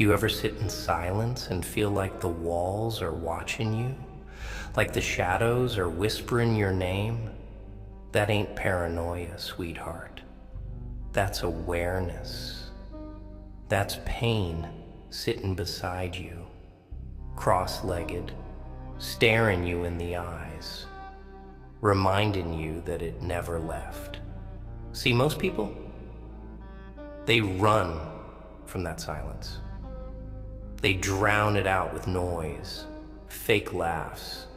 You ever sit in silence and feel like the walls are watching you? Like the shadows are whispering your name? That ain't paranoia, sweetheart. That's awareness. That's pain sitting beside you, cross-legged, staring you in the eyes, reminding you that it never left. See, most people, they run from that silence. They drown it out with noise, fake laughs,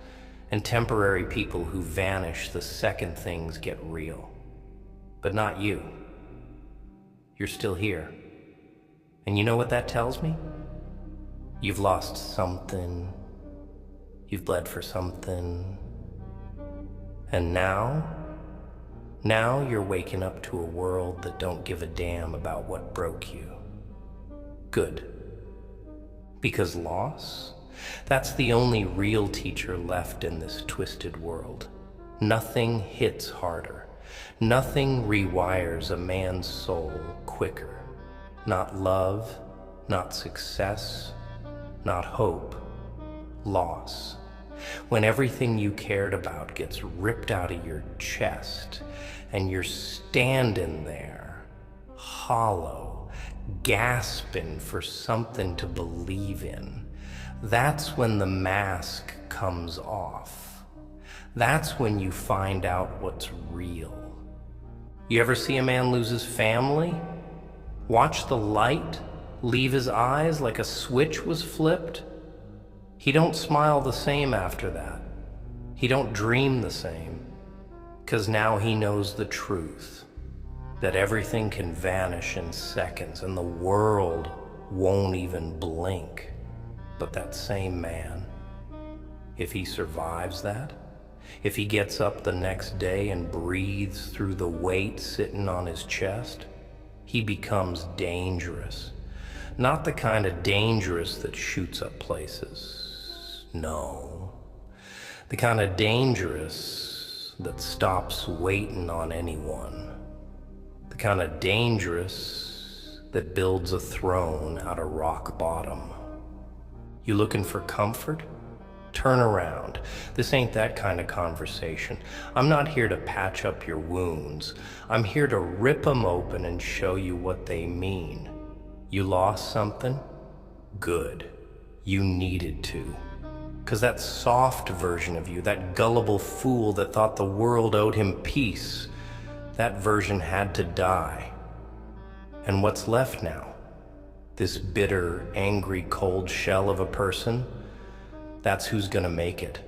and temporary people who vanish the second things get real. But not you. You're still here. And you know what that tells me? You've lost something. You've bled for something. And now you're waking up to a world that don't give a damn about what broke you. Good. Because loss, that's the only real teacher left in this twisted world. Nothing hits harder. Nothing rewires a man's soul quicker. Not love, not success, not hope. Loss. When everything you cared about gets ripped out of your chest and you're standing there, hollow, gasping for something to believe in, that's when the mask comes off. That's when you find out what's real. You ever see a man lose his family? Watch the light leave his eyes like a switch was flipped? He don't smile the same after that. He don't dream the same. 'Cause now he knows the truth. That everything can vanish in seconds and the world won't even blink. But that same man, if he survives that, if he gets up the next day and breathes through the weight sitting on his chest, he becomes dangerous. Not the kind of dangerous that shoots up places. No. The kind of dangerous that stops waiting on anyone. The kind of dangerous that builds a throne out of rock bottom. You looking for comfort? Turn around. This ain't that kind of conversation. I'm not here to patch up your wounds. I'm here to rip them open and show you what they mean. You lost something? Good. You needed to. 'Cause that soft version of you, that gullible fool that thought the world owed him peace, that version had to die. And what's left now? This bitter, angry, cold shell of a person? That's who's gonna make it.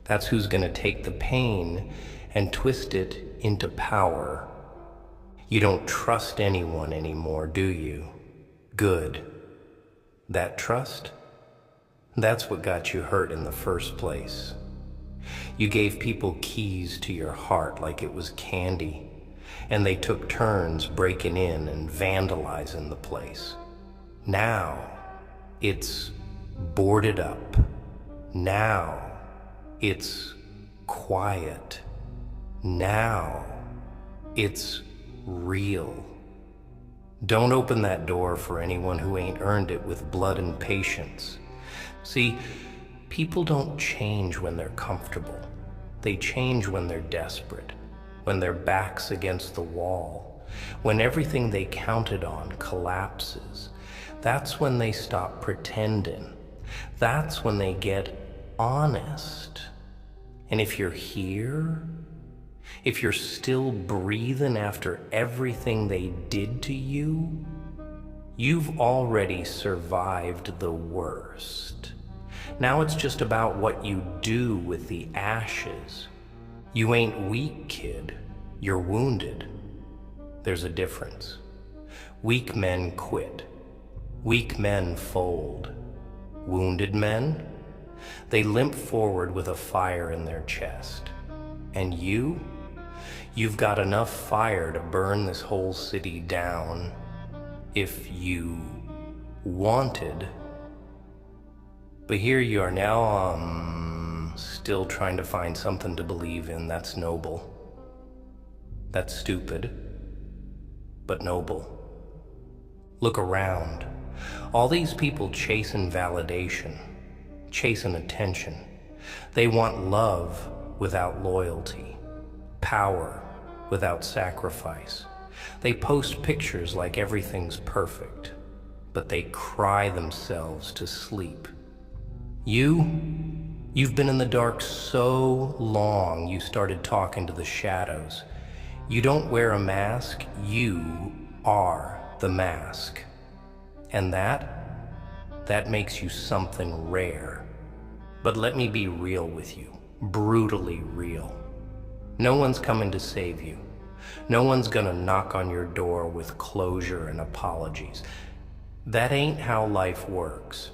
That's who's gonna take the pain and twist it into power. You don't trust anyone anymore, do you? Good. That trust? That's what got you hurt in the first place. You gave people keys to your heart like it was candy, and they took turns breaking in and vandalizing the place. Now, it's boarded up. Now, it's quiet. Now, it's real. Don't open that door for anyone who ain't earned it with blood and patience. See, people don't change when they're comfortable. They change when they're desperate, when their back's against the wall, when everything they counted on collapses. That's when they stop pretending. That's when they get honest. And if you're here, if you're still breathing after everything they did to you, you've already survived the worst. Now it's just about what you do with the ashes. You ain't weak, kid. You're wounded. There's a difference. Weak men quit. Weak men fold. Wounded men, they limp forward with a fire in their chest. And you've got enough fire to burn this whole city down if you wanted. But here you are now, still trying to find something to believe in. That's noble. That's stupid, but noble. Look around. All these people chasing validation, chasing attention. They want love without loyalty, power without sacrifice. They post pictures like everything's perfect, but they cry themselves to sleep. You've been in the dark so long you started talking to the shadows. You don't wear a mask, you are the mask. And that makes you something rare. But let me be real with you, brutally real. No one's coming to save you. No one's gonna knock on your door with closure and apologies. That ain't how life works.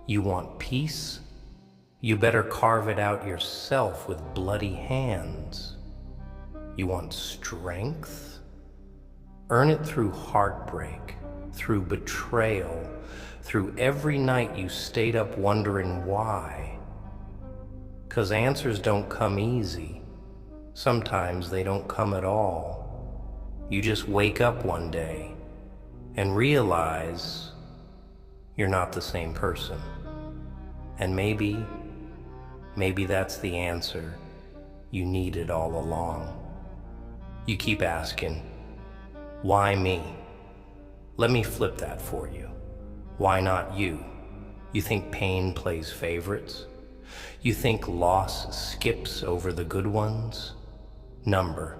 You want peace? You better carve it out yourself with bloody hands. You want strength? Earn it through heartbreak, through betrayal, through every night you stayed up wondering why. 'Cause answers don't come easy. Sometimes they don't come at all. You just wake up one day and realize you're not the same person. And maybe that's the answer you needed all along. You keep asking, why me? Let me flip that for you. Why not you? You think pain plays favorites? You think loss skips over the good ones? Number.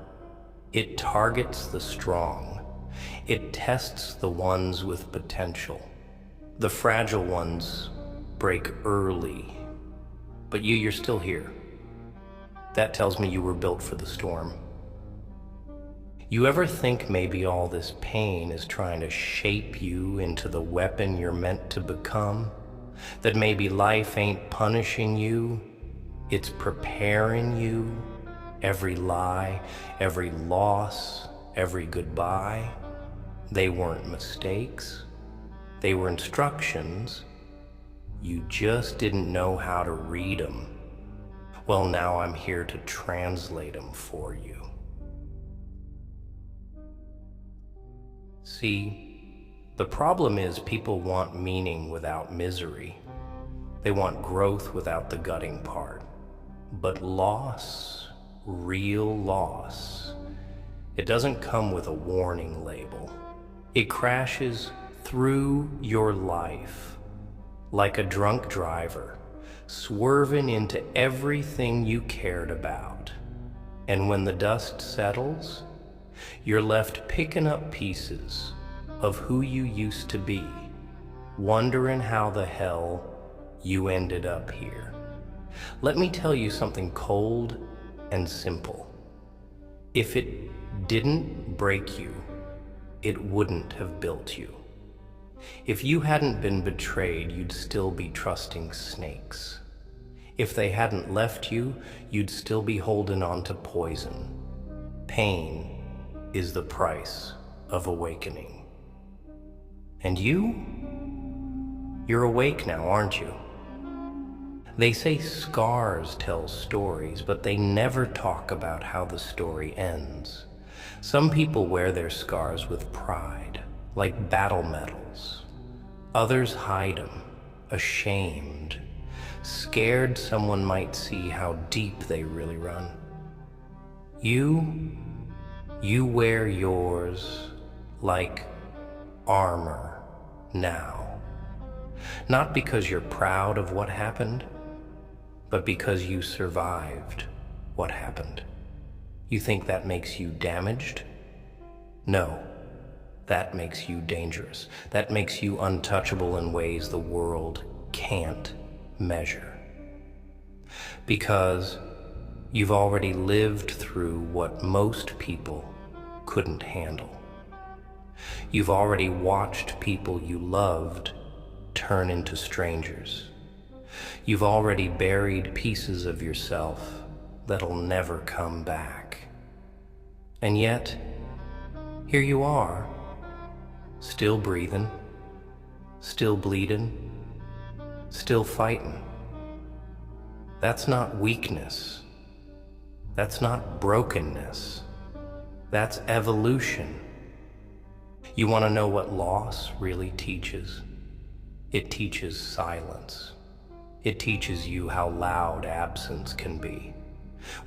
It targets the strong. It tests the ones with potential. The fragile ones break early. But you're still here. That tells me you were built for the storm. You ever think maybe all this pain is trying to shape you into the weapon you're meant to become? That maybe life ain't punishing you, it's preparing you? Every lie, every loss, every goodbye, they weren't mistakes. They were instructions. You just didn't know how to read them. Well, now I'm here to translate them for you. See, the problem is people want meaning without misery. They want growth without the gutting part. But loss, real loss, it doesn't come with a warning label. It crashes through your life like a drunk driver, swerving into everything you cared about. And when the dust settles, you're left picking up pieces of who you used to be, wondering how the hell you ended up here. Let me tell you something cold and simple. If it didn't break you, it wouldn't have built you. If you hadn't been betrayed, you'd still be trusting snakes. If they hadn't left you, you'd still be holding on to poison. Pain is the price of awakening. And you're awake now, aren't you? They say scars tell stories, but they never talk about how the story ends. Some people wear their scars with pride, like battle medals. Others hide them, ashamed, scared someone might see how deep they really run. You wear yours like armor now. Not because you're proud of what happened, but because you survived what happened. You think that makes you damaged? No, that makes you dangerous. That makes you untouchable in ways the world can't measure. Because you've already lived through what most people couldn't handle. You've already watched people you loved turn into strangers. You've already buried pieces of yourself that'll never come back. And yet, here you are, still breathing, still bleeding, still fighting. That's not weakness. That's not brokenness. That's evolution. You want to know what loss really teaches? It teaches silence. It teaches you how loud absence can be.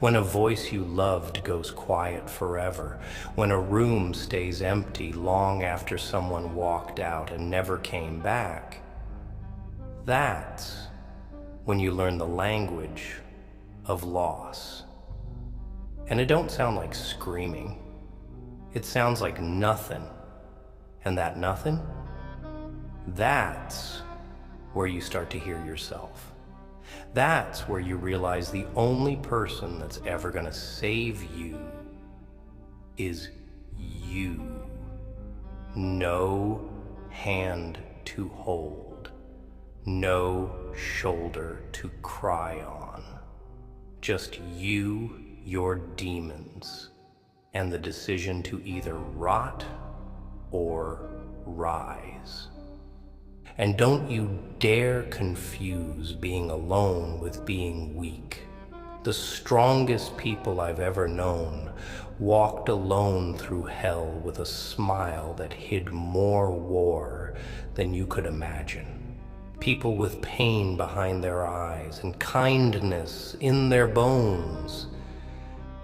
When a voice you loved goes quiet forever, when a room stays empty long after someone walked out and never came back, that's when you learn the language of loss. And it don't sound like screaming. It sounds like nothing. And that nothing, that's where you start to hear yourself. That's where you realize the only person that's ever gonna save you is you. No hand to hold, no shoulder to cry on. Just you, your demons, and the decision to either rot or rise. And don't you dare confuse being alone with being weak. The strongest people I've ever known walked alone through hell with a smile that hid more war than you could imagine. People with pain behind their eyes and kindness in their bones.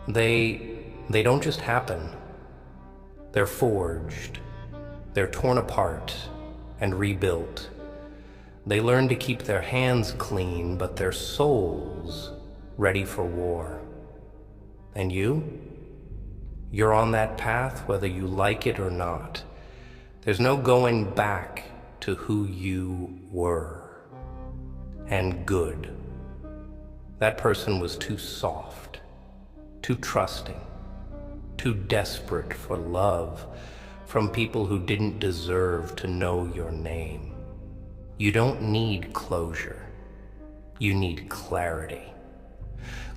They don't just happen. They're forged. They're torn apart and rebuilt. They learn to keep their hands clean, but their souls ready for war. And you're on that path whether you like it or not. There's no going back to who you were. And good. That person was too soft, too trusting, too desperate for love from people who didn't deserve to know your name. You don't need closure. You need clarity.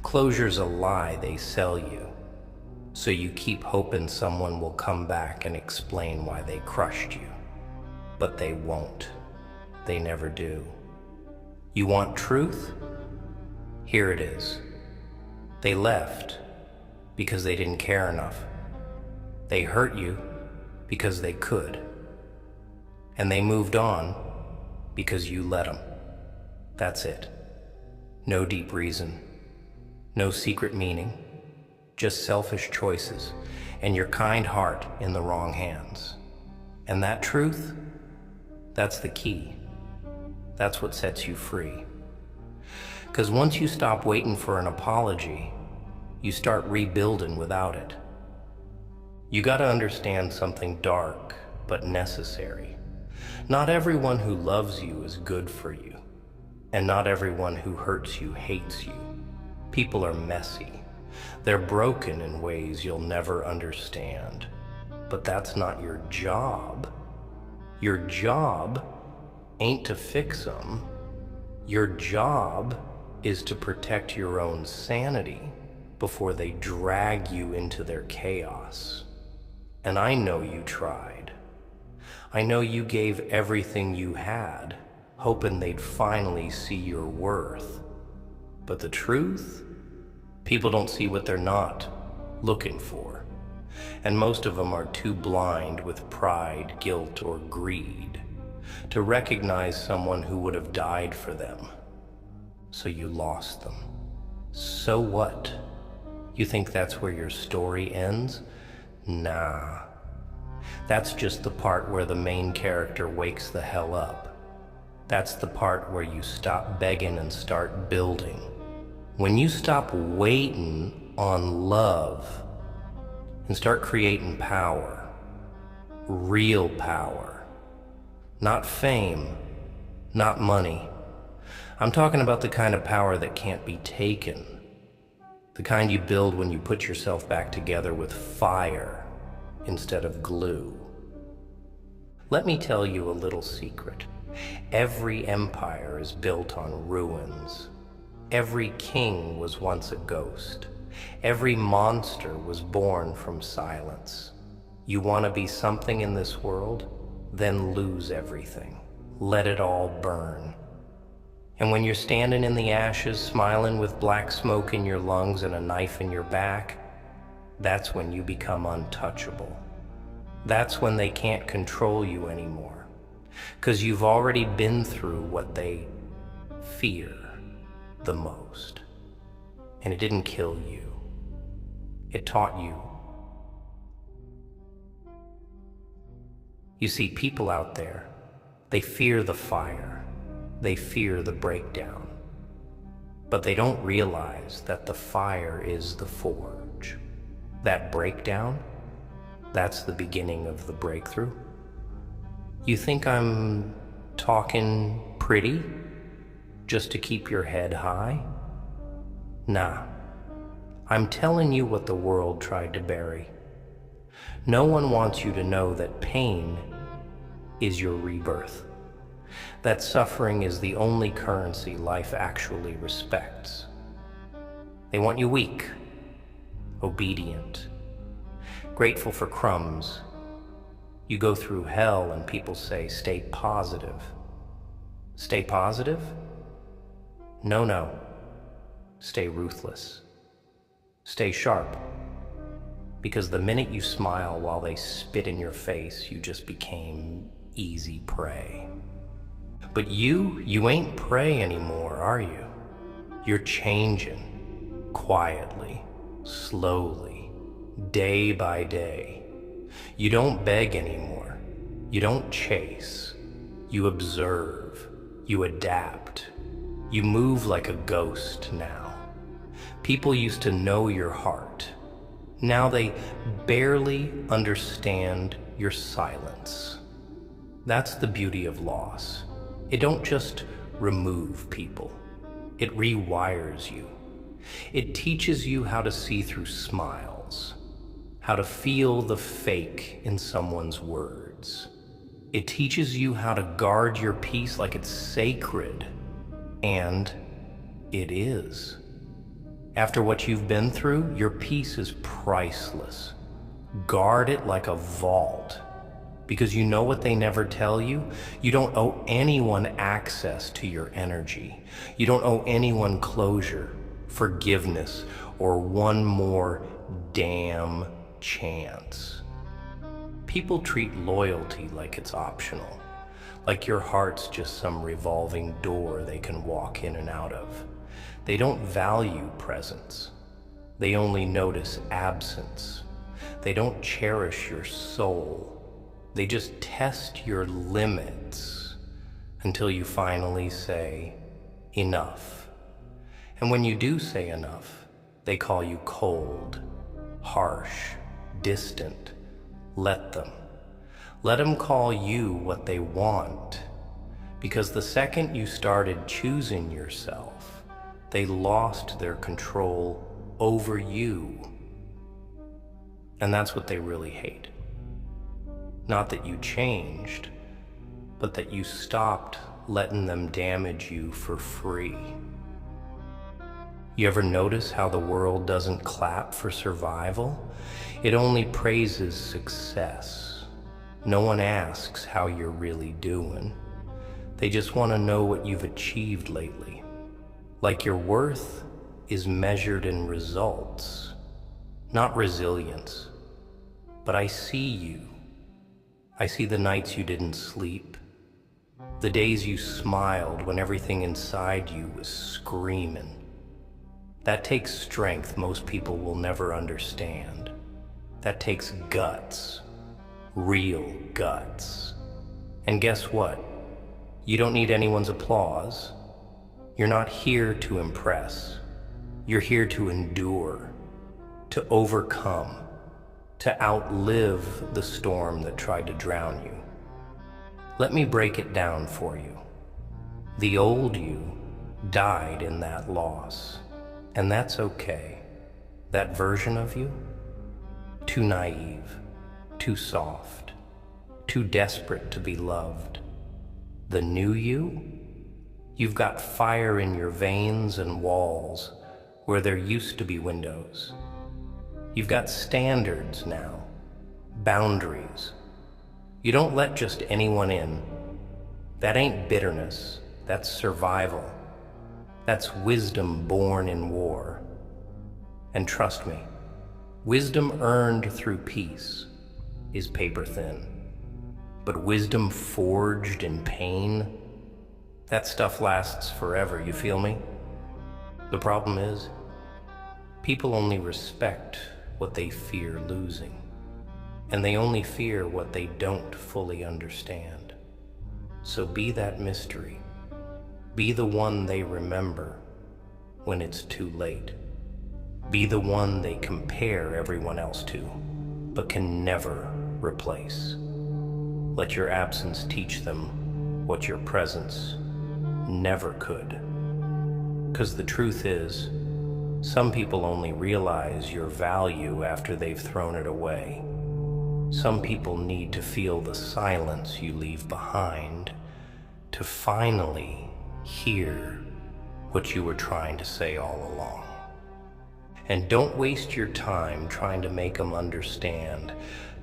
Closure's a lie they sell you, so you keep hoping someone will come back and explain why they crushed you. But they won't. They never do. You want truth? Here it is. They left because they didn't care enough. They hurt you because they could. And they moved on because you let them. That's it. No deep reason. No secret meaning. Just selfish choices and your kind heart in the wrong hands. And that truth, that's the key. That's what sets you free. Because once you stop waiting for an apology, you start rebuilding without it. You gotta understand something dark, but necessary. Not everyone who loves you is good for you, and not everyone who hurts you hates you. People are messy. They're broken in ways you'll never understand. But that's not your job. Your job ain't to fix them. Your job is to protect your own sanity before they drag you into their chaos. And I know you tried. I know you gave everything you had, hoping they'd finally see your worth. But the truth? People don't see what they're not looking for. And most of them are too blind with pride, guilt, or greed to recognize someone who would have died for them. So you lost them. So what? You think that's where your story ends? Nah. That's just the part where the main character wakes the hell up. That's the part where you stop begging and start building. When you stop waiting on love and start creating power, real power, not fame, not money. I'm talking about the kind of power that can't be taken, the kind you build when you put yourself back together with fire instead of glue. Let me tell you a little secret. Every empire is built on ruins. Every king was once a ghost. Every monster was born from silence. You want to be something in this world? Then lose everything. Let it all burn. And when you're standing in the ashes, smiling with black smoke in your lungs and a knife in your back, that's when you become untouchable. That's when they can't control you anymore. because you've already been through what they fear the most. And it didn't kill you. It taught you. You see, people out there, they fear the fire. They fear the breakdown. But they don't realize that the fire is the forge. That breakdown, that's the beginning of the breakthrough. You think I'm talking pretty just to keep your head high? Nah, I'm telling you what the world tried to bury. No one wants you to know that pain is your rebirth, that suffering is the only currency life actually respects. They want you weak, obedient, grateful for crumbs. You go through hell and people say, stay positive. Stay positive? No. Stay ruthless. Stay sharp. Because the minute you smile while they spit in your face, you just became easy prey. But you ain't prey anymore, are you? You're changing, quietly, slowly, day by day. You don't beg anymore. You don't chase. You observe. You adapt. You move like a ghost now. People used to know your heart. Now they barely understand your silence. That's the beauty of loss. It don't just remove people. It rewires you. It teaches you how to see through smiles, how to feel the fake in someone's words. It teaches you how to guard your peace like it's sacred. And it is. After what you've been through, your peace is priceless. Guard it like a vault. Because you know what they never tell you? You don't owe anyone access to your energy. You don't owe anyone closure, forgiveness, or one more damn chance. People treat loyalty like it's optional, like your heart's just some revolving door they can walk in and out of. They don't value presence. They only notice absence. They don't cherish your soul. They just test your limits until you finally say, enough. And when you do say enough, they call you cold, harsh, distant. Let them. Let them call you what they want. Because the second you started choosing yourself, they lost their control over you. And that's what they really hate. Not that you changed, but that you stopped letting them damage you for free. You ever notice how the world doesn't clap for survival? It only praises success. No one asks how you're really doing. They just want to know what you've achieved lately. Like your worth is measured in results, not resilience. But I see you. I see the nights you didn't sleep, the days you smiled when everything inside you was screaming. That takes strength most people will never understand. That takes guts, real guts. And guess what? You don't need anyone's applause. You're not here to impress. You're here to endure, to overcome, to outlive the storm that tried to drown you. Let me break it down for you. The old you died in that loss, and that's okay. That version of you, too naive, too soft, too desperate to be loved. The new you, you've got fire in your veins and walls where there used to be windows. You've got standards now, boundaries. You don't let just anyone in. That ain't bitterness, that's survival. That's wisdom born in war. And trust me, wisdom earned through peace is paper thin. But wisdom forged in pain, that stuff lasts forever, you feel me? The problem is, people only respect what they fear losing, and they only fear what they don't fully understand. So be that mystery. Be the one they remember when it's too late. Be the one they compare everyone else to, but can never replace. Let your absence teach them what your presence never could. 'Cause the truth is, some people only realize your value after they've thrown it away. Some people need to feel the silence you leave behind to finally hear what you were trying to say all along. And don't waste your time trying to make them understand.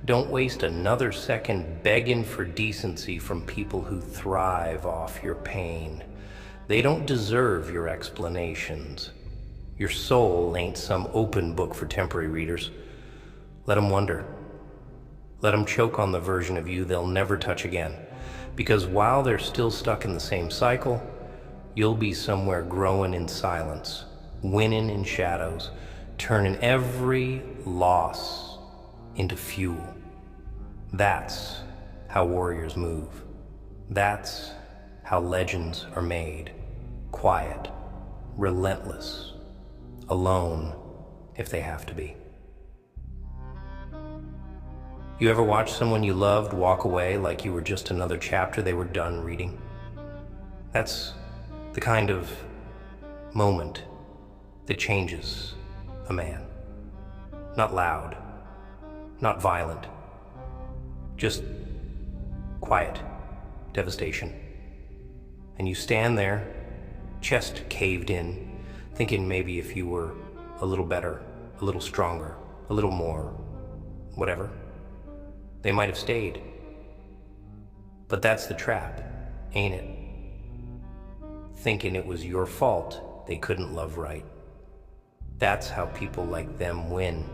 Don't waste another second begging for decency from people who thrive off your pain. They don't deserve your explanations. Your soul ain't some open book for temporary readers. Let them wonder. Let them choke on the version of you they'll never touch again. Because while they're still stuck in the same cycle, you'll be somewhere growing in silence, winning in shadows, turning every loss into fuel. That's how warriors move. That's how legends are made. Quiet, relentless, alone if they have to be. You ever watch someone you loved walk away like you were just another chapter they were done reading? That's the kind of moment that changes a man. Not loud, not violent, just quiet devastation. And you stand there, chest caved in, thinking maybe if you were a little better, a little stronger, a little more, whatever, they might have stayed. But that's the trap, ain't it? Thinking it was your fault they couldn't love right. That's how people like them win.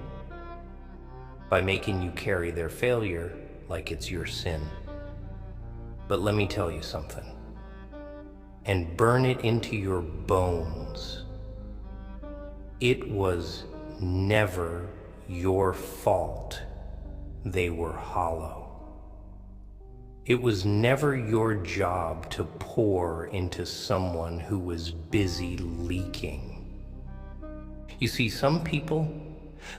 By making you carry their failure like it's your sin. But let me tell you something. And burn it into your bones. It was never your fault they were hollow. It was never your job to pour into someone who was busy leaking. You see, some people,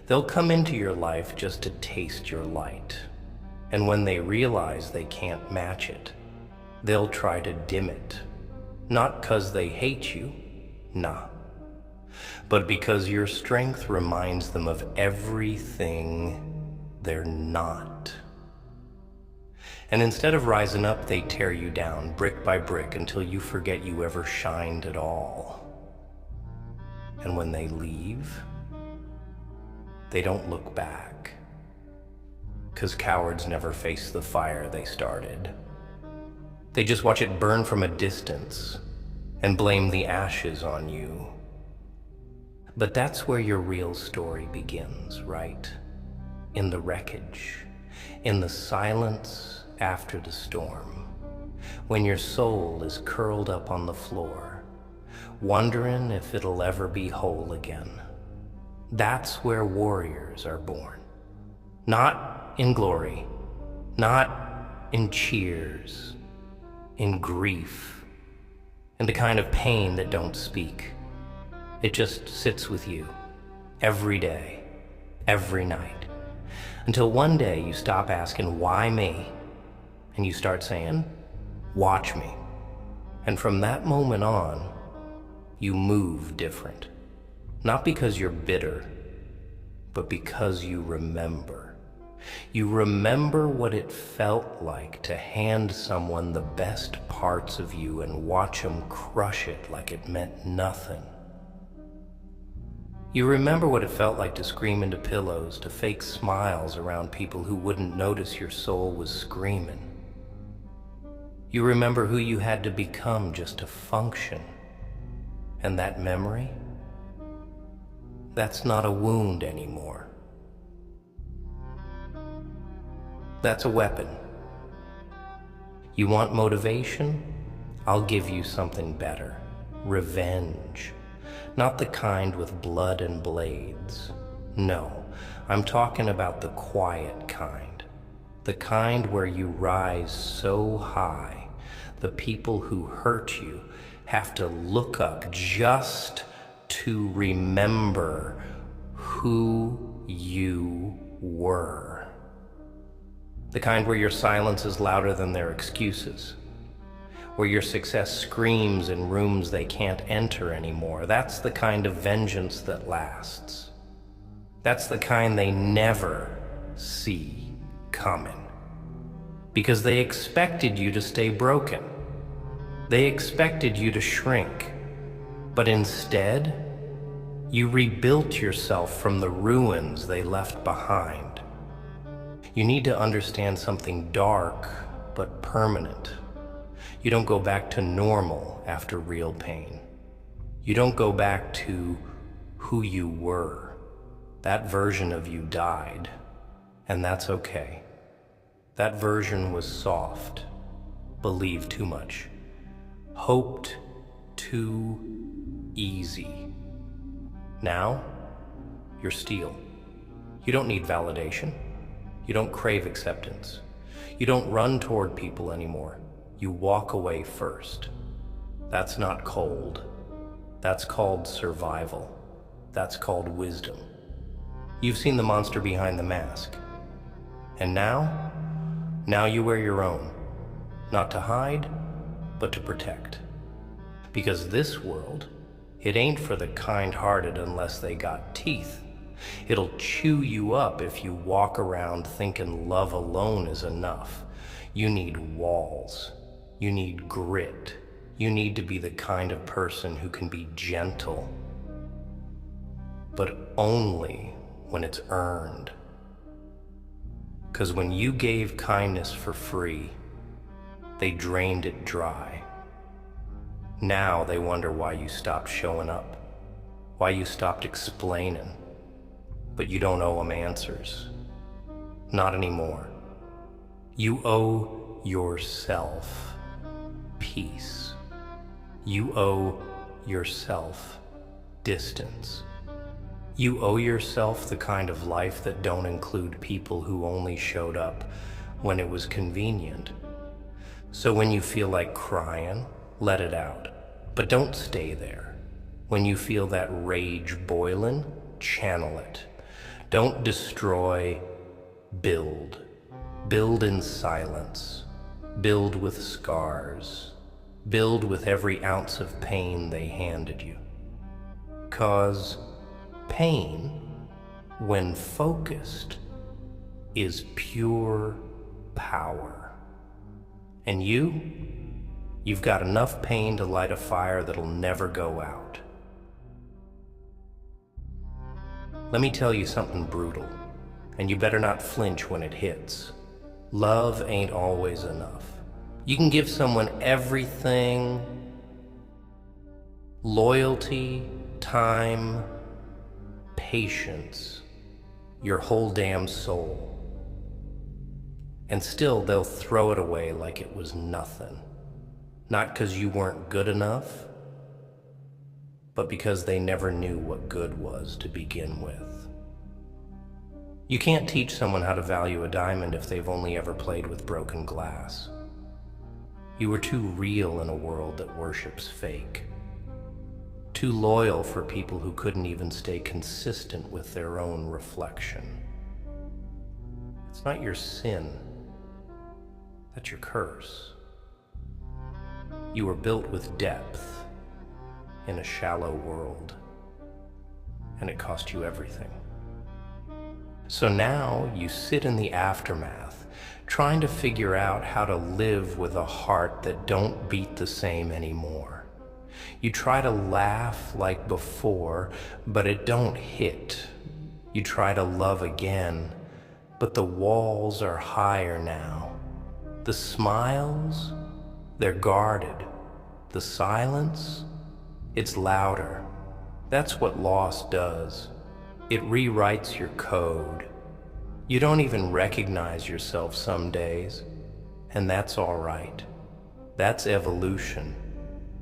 they'll come into your life just to taste your light. And when they realize they can't match it, they'll try to dim it. Not 'cause they hate you, nah, but because your strength reminds them of everything they're not. And instead of rising up, they tear you down brick by brick until you forget you ever shined at all. And when they leave, they don't look back. 'Cause cowards never face the fire they started. They just watch it burn from a distance and blame the ashes on you. But that's where your real story begins, right? In the wreckage, in the silence after the storm, when your soul is curled up on the floor, wondering if it'll ever be whole again. That's where warriors are born. Not in glory, not in cheers, in grief, in the kind of pain that don't speak. It just sits with you every day, every night, until one day you stop asking, why me? And you start saying, watch me. And from that moment on, you move different. Not because you're bitter, but because you remember. You remember what it felt like to hand someone the best parts of you and watch them crush it like it meant nothing. You remember what it felt like to scream into pillows, to fake smiles around people who wouldn't notice your soul was screaming. You remember who you had to become just to function. And that memory, that's not a wound anymore. That's a weapon. You want motivation? I'll give you something better. Revenge. Not the kind with blood and blades. No, I'm talking about the quiet kind. The kind where you rise so high, the people who hurt you have to look up just to remember who you were. The kind where your silence is louder than their excuses, where your success screams in rooms they can't enter anymore. That's the kind of vengeance that lasts. That's the kind they never see coming. Because they expected you to stay broken. They expected you to shrink. But instead, you rebuilt yourself from the ruins they left behind. You need to understand something dark but permanent. You don't go back to normal after real pain. You don't go back to who you were. That version of you died, and that's okay. That version was soft, believed too much, hoped too easy. Now, you're steel. You don't need validation. You don't crave acceptance. You don't run toward people anymore. You walk away first. That's not cold. That's called survival. That's called wisdom. You've seen the monster behind the mask. And now you wear your own. Not to hide, but to protect. Because this world, it ain't for the kind-hearted unless they got teeth. It'll chew you up if you walk around thinking love alone is enough. You need walls. You need grit. You need to be the kind of person who can be gentle, but only when it's earned. 'Cause when you gave kindness for free, they drained it dry. Now they wonder why you stopped showing up, why you stopped explaining, but you don't owe them answers. Not anymore. You owe yourself peace. You owe yourself distance. You owe yourself the kind of life that don't include people who only showed up when it was convenient. So when you feel like crying, let it out, but don't stay there. When you feel that rage boiling, channel it. Don't destroy, build. Build in silence. Build with scars. Build with every ounce of pain they handed you. 'Cause pain, when focused, is pure power. And you've got enough pain to light a fire that'll never go out. Let me tell you something brutal, and you better not flinch when it hits. Love ain't always enough. You can give someone everything: loyalty, time, patience, your whole damn soul. And still they'll throw it away like it was nothing. Not because you weren't good enough, but because they never knew what good was to begin with. You can't teach someone how to value a diamond if they've only ever played with broken glass. You were too real in a world that worships fake. Too loyal for people who couldn't even stay consistent with their own reflection. It's not your sin. That's your curse. You were built with depth in a shallow world, and it cost you everything. So now you sit in the aftermath, trying to figure out how to live with a heart that don't beat the same anymore. You try to laugh like before, but it don't hit. You try to love again, but the walls are higher now. The smiles, they're guarded. The silence, it's louder. That's what loss does. It rewrites your code. You don't even recognize yourself some days, And that's all right. That's evolution.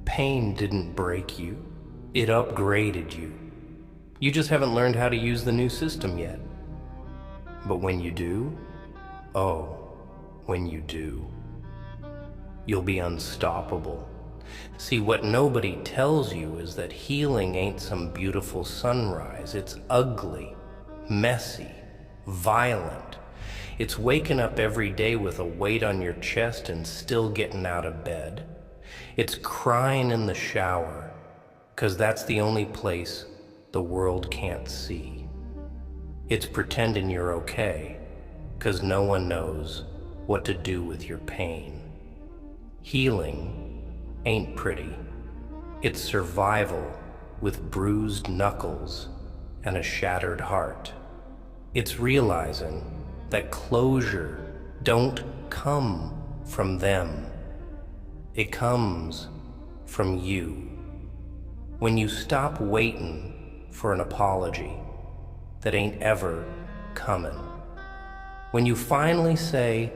Pain didn't break you. It upgraded you. You just haven't learned how to use the new system yet. But when you do, oh, when you do, you'll be unstoppable. See, what nobody tells you is that healing ain't some beautiful sunrise. It's ugly, messy, violent. It's waking up every day with a weight on your chest and still getting out of bed. It's crying in the shower, 'cause that's the only place the world can't see. It's pretending you're okay, 'cause no one knows what to do with your pain. Healing ain't pretty. It's survival with bruised knuckles and a shattered heart. It's realizing that closure don't come from them. It comes from you. When you stop waiting for an apology that ain't ever coming. When you finally say,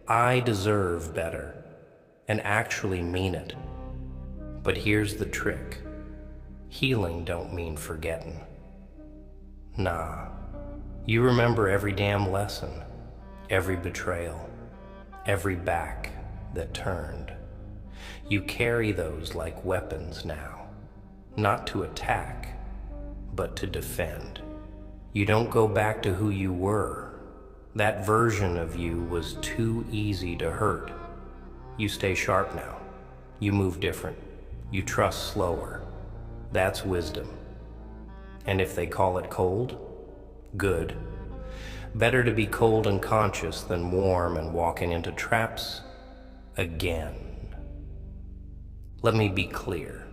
I deserve better, and actually mean it. But here's the trick. Healing don't mean forgetting. Nah. You remember every damn lesson, every betrayal, every back that turned. You carry those like weapons now, not to attack, but to defend. You don't go back to who you were. That version of you was too easy to hurt. You stay sharp now. You move different. You trust slower. That's wisdom. And if they call it cold, good. Better to be cold and conscious than warm and walking into traps again. Let me be clear.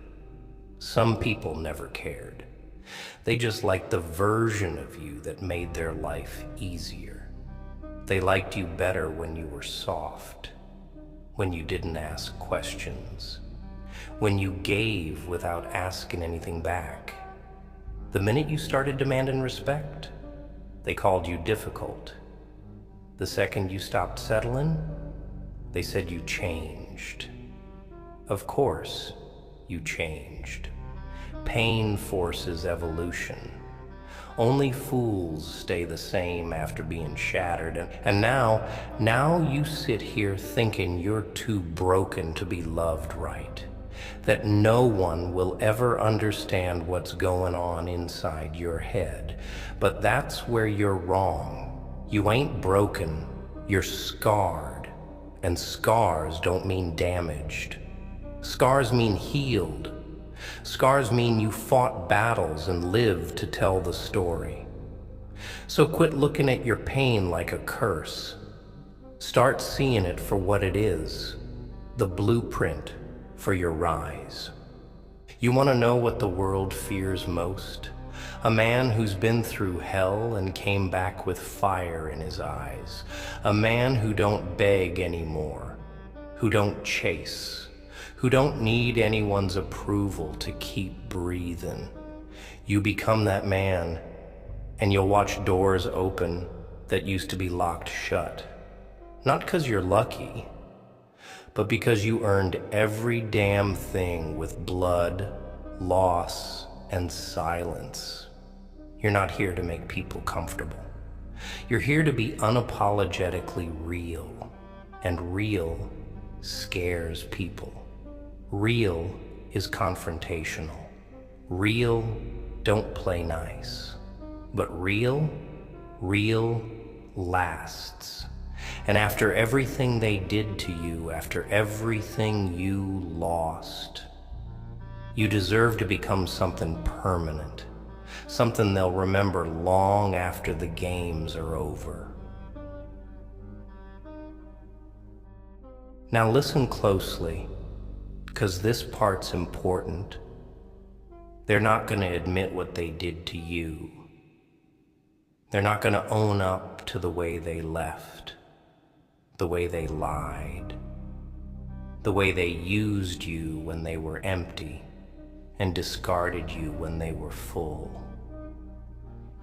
Some people never cared. They just liked the version of you that made their life easier. They liked you better when you were soft, when you didn't ask questions, when you gave without asking anything back. The minute you started demanding respect, they called you difficult. The second you stopped settling, they said you changed. Of course, you changed. Pain forces evolution. Only fools stay the same after being shattered. And now you sit here thinking you're too broken to be loved right. That no one will ever understand what's going on inside your head. But that's where you're wrong. You ain't broken, you're scarred. And scars don't mean damaged. Scars mean healed. Scars mean you fought battles and lived to tell the story. So quit looking at your pain like a curse. Start seeing it for what it is, the blueprint for your rise. You want to know what the world fears most? A man who's been through hell and came back with fire in his eyes. A man who don't beg anymore, who don't chase, who don't need anyone's approval to keep breathing. You become that man, and you'll watch doors open that used to be locked shut. Not because you're lucky, but because you earned every damn thing with blood, loss, and silence. You're not here to make people comfortable. You're here to be unapologetically real, and real scares people. Real is confrontational. Real don't play nice. But real lasts. And after everything they did to you, after everything you lost, you deserve to become something permanent, something they'll remember long after the games are over. Now listen closely, because this part's important. They're not going to admit what they did to you. They're not going to own up to the way they left, the way they lied, the way they used you when they were empty and discarded you when they were full.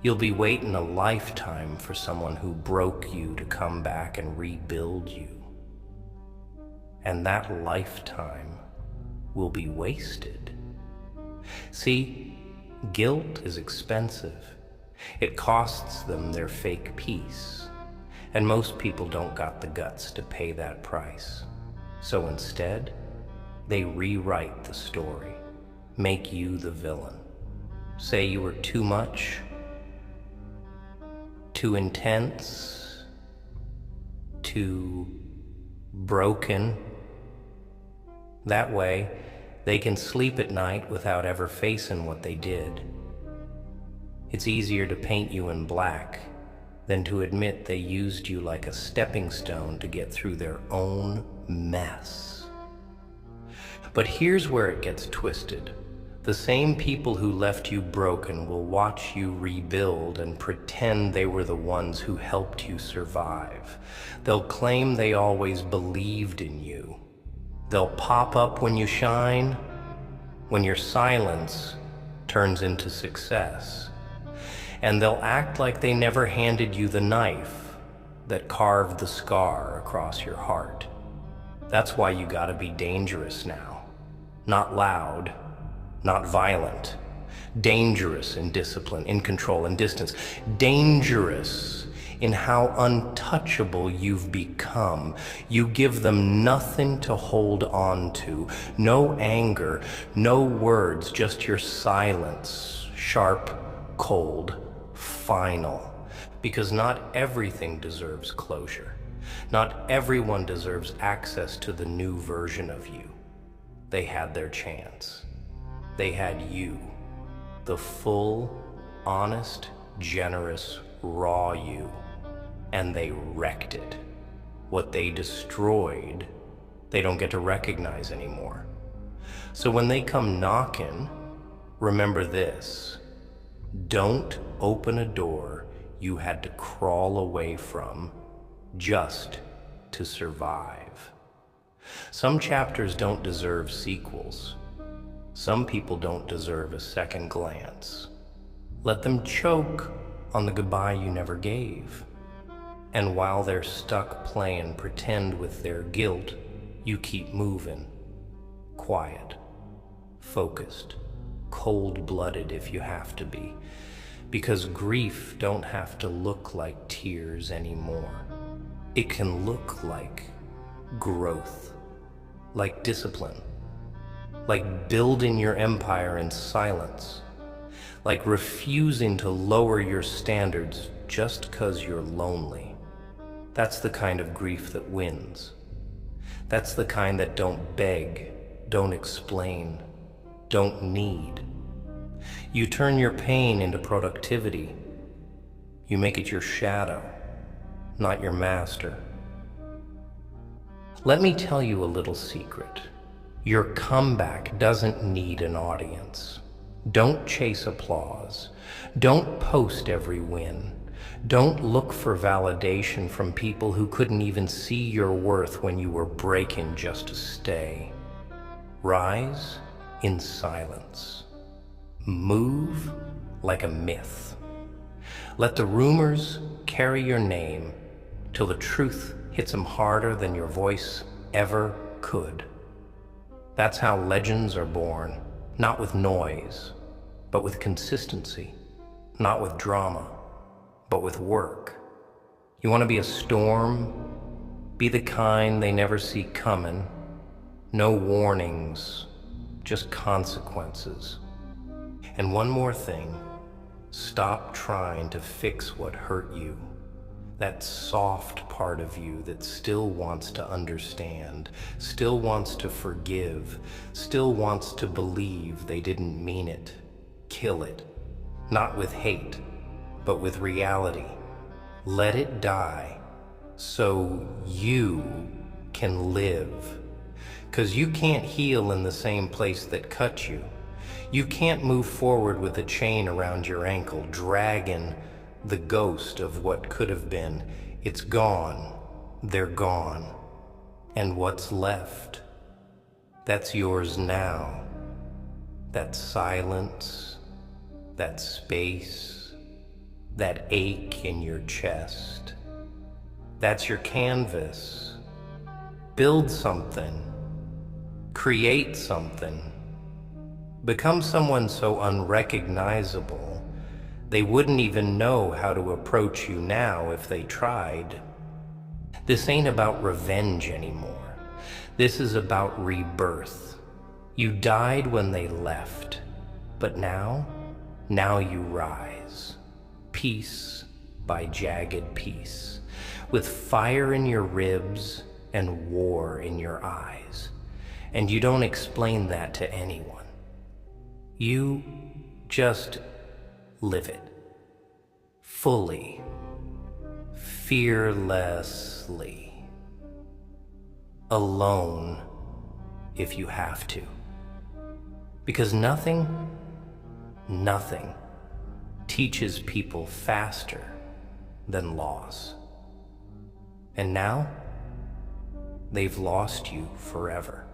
You'll be waiting a lifetime for someone who broke you to come back and rebuild you. and that lifetime will be wasted. See, guilt is expensive. It costs them their fake peace, and most people don't got the guts to pay that price. So instead, they rewrite the story, make you the villain. Say you were too much, too intense, too broken. That way, they can sleep at night without ever facing what they did. It's easier to paint you in black than to admit they used you like a stepping stone to get through their own mess. But here's where it gets twisted. The same people who left you broken will watch you rebuild and pretend they were the ones who helped you survive. They'll claim they always believed in you. They'll pop up when you shine, when your silence turns into success. And they'll act like they never handed you the knife that carved the scar across your heart. That's why you gotta be dangerous now. Not loud, not violent. Dangerous in discipline, in control, in distance. Dangerous in how untouchable you've become. You give them nothing to hold on to. No anger, no words, just your silence. Sharp, cold, final. Because not everything deserves closure. Not everyone deserves access to the new version of you. They had their chance. They had you, the full, honest, generous, raw you, and they wrecked it. What they destroyed, they don't get to recognize anymore. So when they come knocking, remember this: don't open a door you had to crawl away from just to survive. Some chapters don't deserve sequels. Some people don't deserve a second glance. Let them choke on the goodbye you never gave. And while they're stuck playing pretend with their guilt, you keep moving. Quiet, focused, cold-blooded if you have to be. Because grief don't have to look like tears anymore. It can look like growth, like discipline, like building your empire in silence, like refusing to lower your standards just 'cause you're lonely. That's the kind of grief that wins. That's the kind that don't beg, don't explain, don't need. You turn your pain into productivity. You make it your shadow, not your master. Let me tell you a little secret. Your comeback doesn't need an audience. Don't chase applause. Don't post every win. Don't look for validation from people who couldn't even see your worth when you were breaking just to stay. Rise in silence. Move like a myth. Let the rumors carry your name till the truth hits them harder than your voice ever could. That's how legends are born, not with noise, but with consistency, not with drama, but with work. You want to be a storm? Be the kind they never see coming. No warnings, just consequences. And one more thing, stop trying to fix what hurt you. That soft part of you that still wants to understand, still wants to forgive, still wants to believe they didn't mean it. Kill it. Not with hate, but with reality. Let it die so you can live. 'Cause you can't heal in the same place that cut you. You can't move forward with a chain around your ankle, dragging the ghost of what could have been. It's gone. They're gone. And what's left? That's yours now. That silence, that space, that ache in your chest. That's your canvas. Build something. Create something. Become someone so unrecognizable they wouldn't even know how to approach you now if they tried. This ain't about revenge anymore. This is about rebirth. You died when they left, but now you rise, piece by jagged piece, with fire in your ribs and war in your eyes. And you don't explain that to anyone. You just live it, fully, fearlessly, alone if you have to. Because nothing teaches people faster than loss. And now, they've lost you forever.